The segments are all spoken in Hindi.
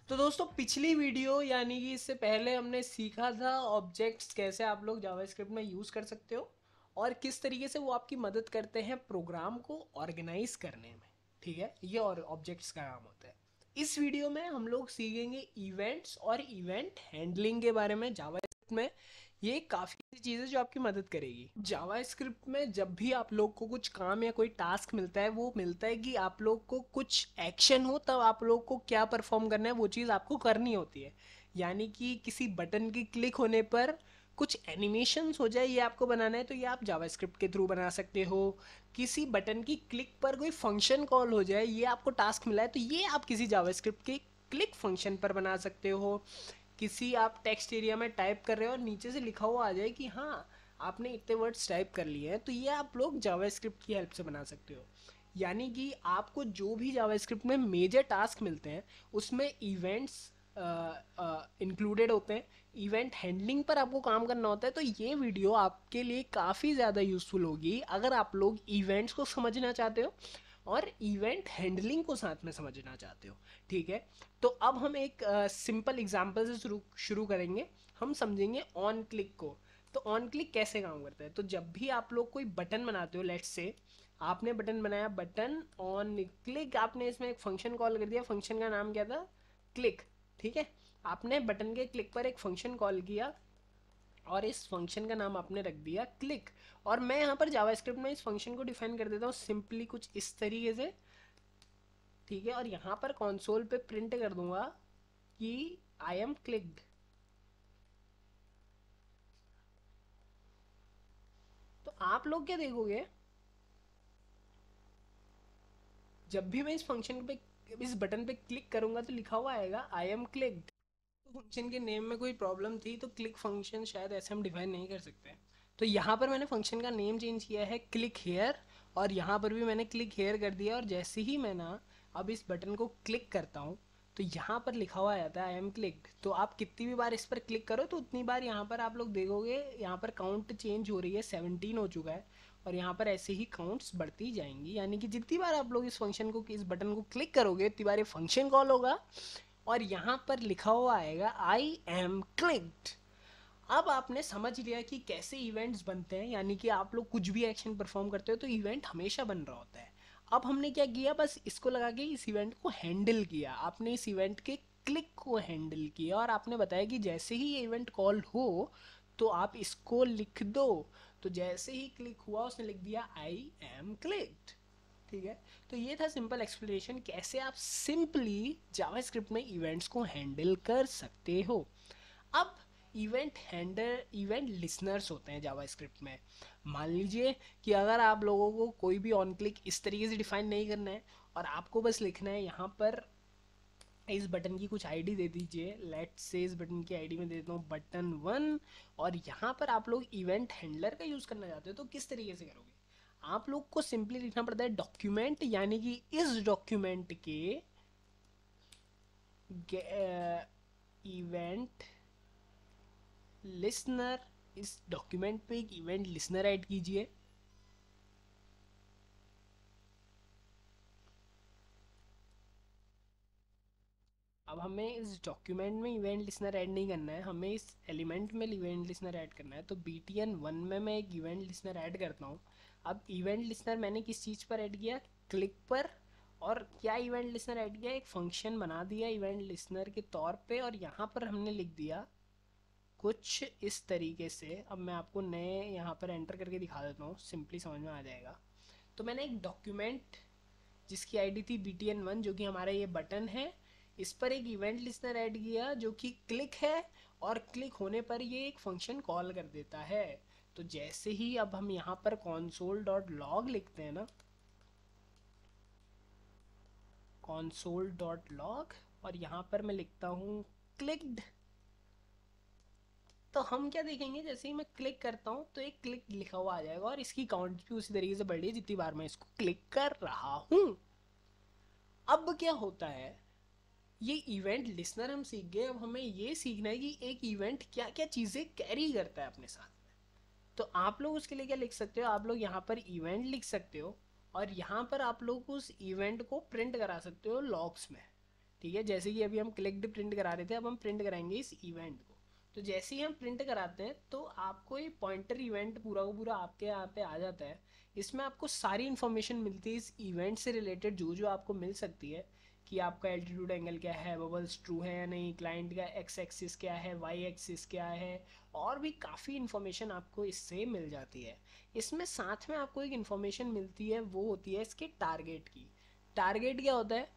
तो दोस्तों पिछली वीडियो यानी कि इससे पहले हमने सीखा था ऑब्जेक्ट्स कैसे आप लोग जावास्क्रिप्ट में यूज़ कर सकते हो और किस तरीके से वो आपकी मदद करते हैं प्रोग्राम को ऑर्गेनाइज करने में। ठीक है, ये और ऑब्जेक्ट्स का काम होता है। इस वीडियो में हम लोग सीखेंगे इवेंट्स और इवेंट हैंडलिंग के बारे में जावास्क्रिप्ट में। ये काफ़ी सी चीज़ें जो आपकी मदद करेगी जावास्क्रिप्ट में। जब भी आप लोग को कुछ काम या कोई टास्क मिलता है, वो मिलता है कि आप लोग को कुछ एक्शन हो, तब आप लोग को क्या परफॉर्म करना है वो चीज़ आपको करनी होती है। यानी कि किसी बटन की क्लिक होने पर कुछ एनिमेशंस हो जाए, ये आपको बनाना है, तो ये आप जावास्क्रिप्ट के थ्रू बना सकते हो। किसी बटन की क्लिक पर कोई फंक्शन कॉल हो जाए, ये आपको टास्क मिला है, तो ये आप किसी जावास्क्रिप्ट के क्लिक फंक्शन पर बना सकते हो। किसी आप टेक्स्ट एरिया में टाइप कर रहे हो और नीचे से लिखा हुआ आ जाए कि हाँ आपने इतने वर्ड्स टाइप कर लिए हैं, तो ये आप लोग जावास्क्रिप्ट की हेल्प से बना सकते हो। यानी कि आपको जो भी जावास्क्रिप्ट में मेजर टास्क मिलते हैं उसमें इवेंट्स इंक्लूडेड होते हैं। इवेंट हैंडलिंग पर आपको काम करना होता है, तो ये वीडियो आपके लिए काफ़ी ज़्यादा यूज़फुल होगी अगर आप लोग इवेंट्स को समझना चाहते हो और इवेंट हैंडलिंग को साथ में समझना चाहते हो। ठीक है, तो अब हम एक सिंपल एग्जांपल से शुरू शुरू करेंगे। हम समझेंगे ऑन क्लिक को। तो ऑन क्लिक कैसे काम करता है। तो जब भी आप लोग कोई बटन बनाते हो, लेट्स से आपने बटन बनाया, बटन ऑन क्लिक, आपने इसमें एक फंक्शन कॉल कर दिया। फंक्शन का नाम क्या था? क्लिक। ठीक है, आपने बटन के क्लिक पर एक फंक्शन कॉल किया और इस फंक्शन का नाम आपने रख दिया क्लिक। और मैं यहाँ पर जावास्क्रिप्ट में इस फंक्शन को डिफाइन कर देता हूँ सिंपली कुछ इस तरीके से। ठीक है, और यहाँ पर कंसोल पे प्रिंट कर दूंगा कि आई एम क्लिक्ड। तो आप लोग क्या देखोगे, जब भी मैं इस फंक्शन पे, इस बटन पे क्लिक करूंगा तो लिखा हुआ आएगा आई एम क्लिक्ड। तो फंक्शन के नेम में कोई प्रॉब्लम थी तो क्लिक फंक्शन शायद ऐसे हम डिफाइन नहीं कर सकते। तो यहाँ पर मैंने फंक्शन का नेम चेंज किया है क्लिक हेयर, और यहाँ पर भी मैंने क्लिक हेयर कर दिया। और जैसे ही मैं ना अब इस बटन को क्लिक करता हूँ तो यहाँ पर लिखा हुआ आता है आई एम क्लिक्ड। तो आप कितनी भी बार इस पर क्लिक करो तो उतनी बार यहाँ पर आप लोग देखोगे यहाँ पर काउंट चेंज हो रही है, 17 हो चुका है। और यहाँ पर ऐसे ही काउंट्स बढ़ती जाएंगी, यानी कि जितनी बार आप लोग इस फंक्शन को, इस बटन को क्लिक करोगे, उतनी बार ये फंक्शन कॉल होगा और यहाँ पर लिखा हुआ आएगा आई एम क्लिक्ड। अब आपने समझ लिया कि कैसे इवेंट्स बनते हैं, यानी कि आप लोग कुछ भी एक्शन परफॉर्म करते हो तो इवेंट हमेशा बन रहा होता है। अब हमने क्या किया, बस इसको लगा के इस इवेंट को हैंडल किया। आपने इस इवेंट के क्लिक को हैंडल किया और आपने बताया कि जैसे ही ये इवेंट कॉल हो तो आप इसको लिख दो। तो जैसे ही क्लिक हुआ उसने लिख दिया आई एम क्लिक्ड। ठीक है, तो ये था सिंपल एक्सप्लेनेशन कैसे आप सिंपली जावास्क्रिप्ट में इवेंट्स को हैंडल कर सकते हो। अब इवेंट लिसनर्स होते हैं जावास्क्रिप्ट में। मान लीजिए कि अगर आप लोगों को कोई भी ऑन क्लिक इस तरीके से डिफाइन नहीं करना है और आपको बस लिखना है यहाँ पर इस बटन की कुछ आईडी दे दीजिए। लेट्स से इस बटन की आईडी में दे देता हूँ बटन 1, और यहाँ पर आप लोग इवेंट हैंडलर का यूज़ करना चाहते हो तो किस तरीके से करोगे। आप लोग को सिंपली लिखना पड़ता है डॉक्यूमेंट, यानी कि इस डॉक्यूमेंट के इवेंट लिसनर, इस डॉक्यूमेंट पे एक इवेंट लिसनर ऐड कीजिए। अब हमें इस डॉक्यूमेंट में इवेंट लिसनर ऐड नहीं करना है, हमें इस एलिमेंट में इवेंट लिसनर ऐड करना है। तो btn1 में मैं एक इवेंट लिसनर ऐड करता हूँ। अब इवेंट लिसनर मैंने किस चीज़ पर ऐड किया, क्लिक पर। और क्या इवेंट लिसनर ऐड किया, एक फंक्शन बना दिया इवेंट लिसनर के तौर पे, और यहाँ पर हमने लिख दिया कुछ इस तरीके से। अब मैं आपको नए यहाँ पर एंटर करके दिखा देता हूँ, सिंपली समझ में आ जाएगा। तो मैंने एक डॉक्यूमेंट जिसकी आईडी थी btn1, जो कि हमारा ये बटन है, इस पर एक इवेंट लिस्नर ऐड किया जो कि क्लिक है, और क्लिक होने पर ये एक फंक्शन कॉल कर देता है। तो जैसे ही अब हम यहाँ पर console.log लिखते हैं ना, console.log, और यहाँ पर मैं लिखता हूँ क्लिक्ड, तो हम क्या देखेंगे, जैसे ही मैं क्लिक करता हूँ तो एक क्लिक लिखा हुआ आ जाएगा और इसकी काउंट भी उसी तरीके से बढ़ रही है जितनी बार मैं इसको क्लिक कर रहा हूँ। अब क्या होता है, ये इवेंट लिसनर हम सीख गए। अब हमें ये सीखना है कि एक इवेंट क्या क्या चीज़ें कैरी करता है अपने साथ में। तो आप लोग उसके लिए क्या लिख सकते हो, आप लोग यहाँ पर इवेंट लिख सकते हो और यहाँ पर आप लोग उस इवेंट को प्रिंट करा सकते हो लॉग्स में। ठीक है, जैसे कि अभी हम क्लिक्ड प्रिंट करा रहे थे, अब हम प्रिंट कराएंगे इस इवेंट को। तो जैसे ही हम प्रिंट कराते हैं तो आपको ये पॉइंटर इवेंट पूरा का पूरा आपके यहाँ पे आ जाता है। इसमें आपको सारी इन्फॉर्मेशन मिलती है इस इवेंट से रिलेटेड, जो जो आपको मिल सकती है कि आपका एल्टीट्यूड एंगल क्या है, बबल्स ट्रू है या नहीं, क्लाइंट का एक्स एक्सिस क्या है, वाई एक्सिस क्या है, और भी काफ़ी इन्फॉर्मेशन आपको इससे मिल जाती है। इसमें साथ में आपको एक इन्फॉर्मेशन मिलती है, वो होती है इसके टारगेट की। टारगेट क्या होता है?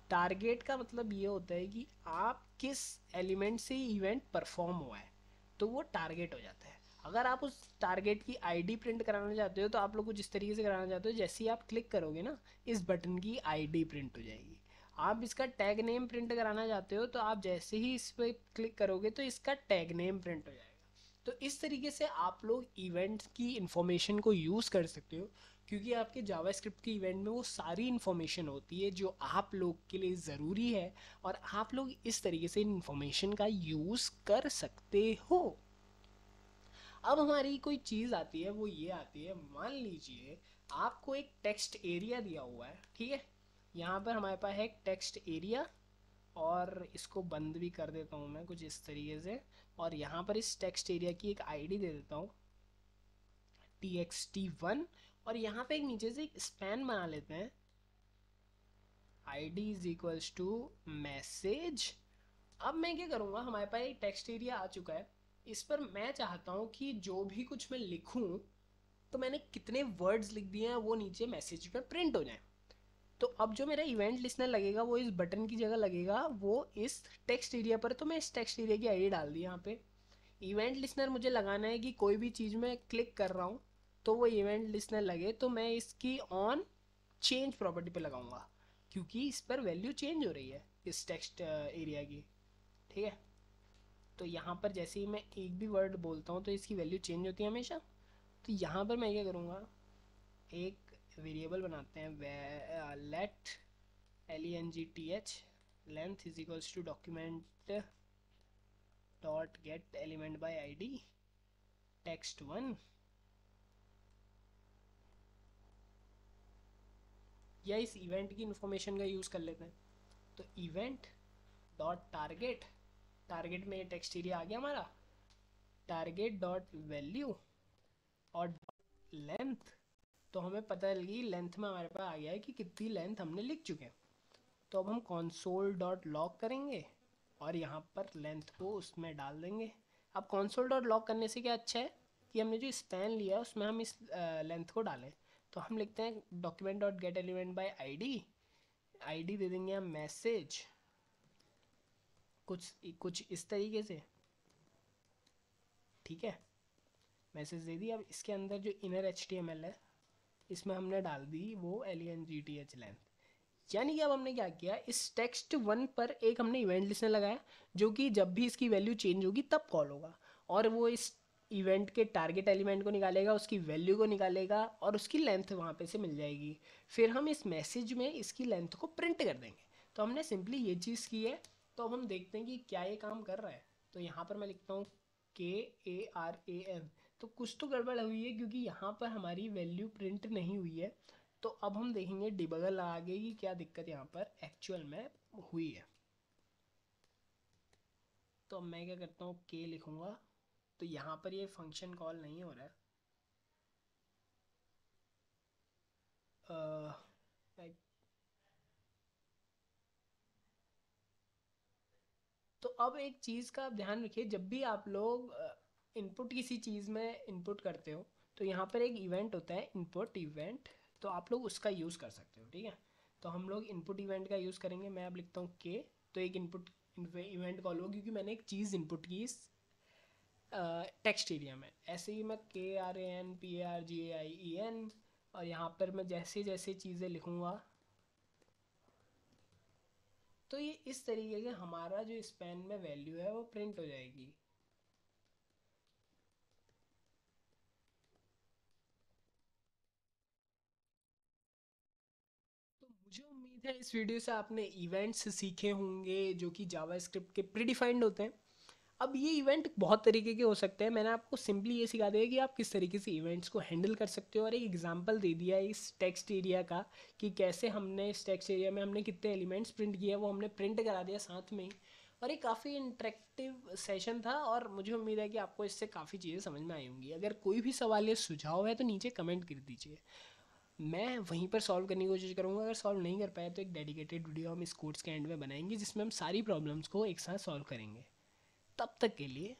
टारगेट का मतलब ये होता है कि आप किस एलिमेंट से इवेंट परफॉर्म हुआ है, तो वो टारगेट हो जाता है। अगर आप उस टारगेट की आईडी प्रिंट कराना चाहते हो तो आप लोग कुछ इस तरीके से कराना चाहते हो, जैसे ही आप क्लिक करोगे ना, इस बटन की आईडी प्रिंट हो जाएगी। आप इसका टैग नेम प्रिंट कराना चाहते हो तो आप जैसे ही इस पर क्लिक करोगे तो इसका टैग नेम प्रिंट हो जाएगा। तो इस तरीके से आप लोग इवेंट की इंफॉर्मेशन को यूज़ कर सकते हो, क्योंकि आपके जावास्क्रिप्ट के इवेंट में वो सारी इन्फॉर्मेशन होती है जो आप लोग के लिए ज़रूरी है, और आप लोग इस तरीके से इन इन्फॉर्मेशन का यूज़ कर सकते हो। अब हमारी कोई चीज़ आती है, वो ये आती है, मान लीजिए आपको एक टेक्स्ट एरिया दिया हुआ है, ठीक है। यहाँ पर हमारे पास है एक टेक्स्ट एरिया, और इसको बंद भी कर देता हूँ मैं कुछ इस तरीके से, और यहाँ पर इस टेक्स्ट एरिया की एक आईडी दे देता हूँ txt1, और यहाँ पे एक नीचे से एक स्पैन बना लेते हैं, id is equals to message. अब मैं क्या करूँगा, हमारे पास एक टेक्स्ट एरिया आ चुका है, इस पर मैं चाहता हूँ कि जो भी कुछ मैं लिखूँ, तो मैंने कितने वर्ड्स लिख दिए हैं वो नीचे मैसेज पे प्रिंट हो जाए। तो अब जो मेरा इवेंट लिस्नर लगेगा वो इस बटन की जगह लगेगा, वो इस टेक्स्ट एरिया पर। तो मैं इस टेक्स्ट एरिया की आईडी डाल दी यहाँ पे। इवेंट लिस्नर मुझे लगाना है कि कोई भी चीज़ में क्लिक कर रहा हूँ तो वो इवेंट लिस्नर लगे, तो मैं इसकी ऑन चेंज प्रॉपर्टी पे लगाऊंगा, क्योंकि इस पर वैल्यू चेंज हो रही है इस टेक्स्ट एरिया की। ठीक है, तो यहाँ पर जैसे ही मैं एक भी वर्ड बोलता हूँ तो इसकी वैल्यू चेंज होती है हमेशा। तो यहाँ पर मैं क्या करूँगा, एक वेरिएबल बनाते हैं, let length length is equals to document dot get element by ID text1, या इस इवेंट की इंफॉर्मेशन का यूज़ कर लेते हैं। तो इवेंट डॉट टारगेट, टारगेट में ये टेक्स्ट एरिया आ गया हमारा, टारगेट डॉट वैल्यू और लेंथ। तो हमें पता चल गई लेंथ में हमारे पास आ गया है कि कितनी लेंथ हमने लिख चुके हैं। तो अब हम console डॉट लॉग करेंगे और यहाँ पर लेंथ को उसमें डाल देंगे। अब console डॉट लॉग करने से क्या अच्छा है कि हमने जो स्पैन लिया है उसमें हम इस लेंथ को डालें। तो हम लिखते हैं document dot get element by ID, ID दे देंगे हम मैसेज, कुछ कुछ इस तरीके से। ठीक है, मैसेज दे दी। अब इसके अंदर जो इनर HTML है इसमें हमने डाल दी वो length लेंथ। यानी कि अब हमने क्या किया, इस text1 पर एक हमने इवेंट लिस्टनर लगाया, जो कि जब भी इसकी वैल्यू चेंज होगी तब कॉल होगा, और वो इस इवेंट के टारगेट एलिमेंट को निकालेगा, उसकी वैल्यू को निकालेगा, और उसकी लेंथ वहाँ पे से मिल जाएगी। फिर हम इस मैसेज में इसकी लेंथ को प्रिंट कर देंगे। तो हमने सिंपली ये चीज़ की है। तो अब हम देखते हैं कि क्या ये काम कर रहा है। तो यहाँ पर मैं लिखता हूँ KARAN, तो कुछ तो गड़बड़ हुई है, क्योंकि यहाँ पर हमारी वैल्यू प्रिंट नहीं हुई है। तो अब हम देखेंगे डिबगर लगा के कि क्या दिक्कत यहाँ पर एक्चुअल में हुई है। तो अब मैं क्या करता हूँ, के लिखूँगा, तो यहाँ पर ये फंक्शन कॉल नहीं हो रहा है। अ, तो अब एक चीज़ का आप ध्यान रखिए, जब भी आप लोग इनपुट किसी चीज़ में इनपुट करते हो तो यहाँ पर एक इवेंट होता है, इनपुट इवेंट। तो आप लोग उसका यूज़ कर सकते हो। ठीक है, तो हम लोग इनपुट इवेंट का यूज़ करेंगे। मैं अब लिखता हूँ के, तो एक इनपुट इवेंट कॉल हो, क्योंकि मैंने एक चीज़ इनपुट की इस टेक्स्ट एरिया में। ऐसे ही मैं KRANPARGAIEN, और यहाँ पर मैं जैसे जैसे चीज़ें लिखूँगा तो ये इस तरीके से हमारा जो स्पैन में वैल्यू है वो प्रिंट हो जाएगी। तो मुझे उम्मीद है इस वीडियो से आपने इवेंट्स सीखे होंगे जो कि जावास्क्रिप्ट के प्रीडिफाइंड होते हैं। अब ये इवेंट बहुत तरीके के हो सकते हैं, मैंने आपको सिंपली ये सिखा दिया कि आप किस तरीके से इवेंट्स को हैंडल कर सकते हो, और एक एग्जांपल दे दिया है इस टेक्स्ट एरिया का कि कैसे हमने इस टेक्स्ट एरिया में हमने कितने एलिमेंट्स प्रिंट किए, वो हमने प्रिंट करा दिया साथ में ही। और ये काफ़ी इंटरेक्टिव सेशन था, और मुझे उम्मीद है कि आपको इससे काफ़ी चीज़ें समझ में आई होंगी। अगर कोई भी सवाल या सुझाव है तो नीचे कमेंट कर दीजिए, मैं वहीं पर सॉल्व करने की कोशिश करूँगा। अगर सॉल्व नहीं कर पाए तो एक डेडिकेटेड वीडियो हम इस कोर्स के एंड में बनाएंगे जिसमें हम सारी प्रॉब्लम्स को एक साथ सॉल्व करेंगे। तब तक के लिए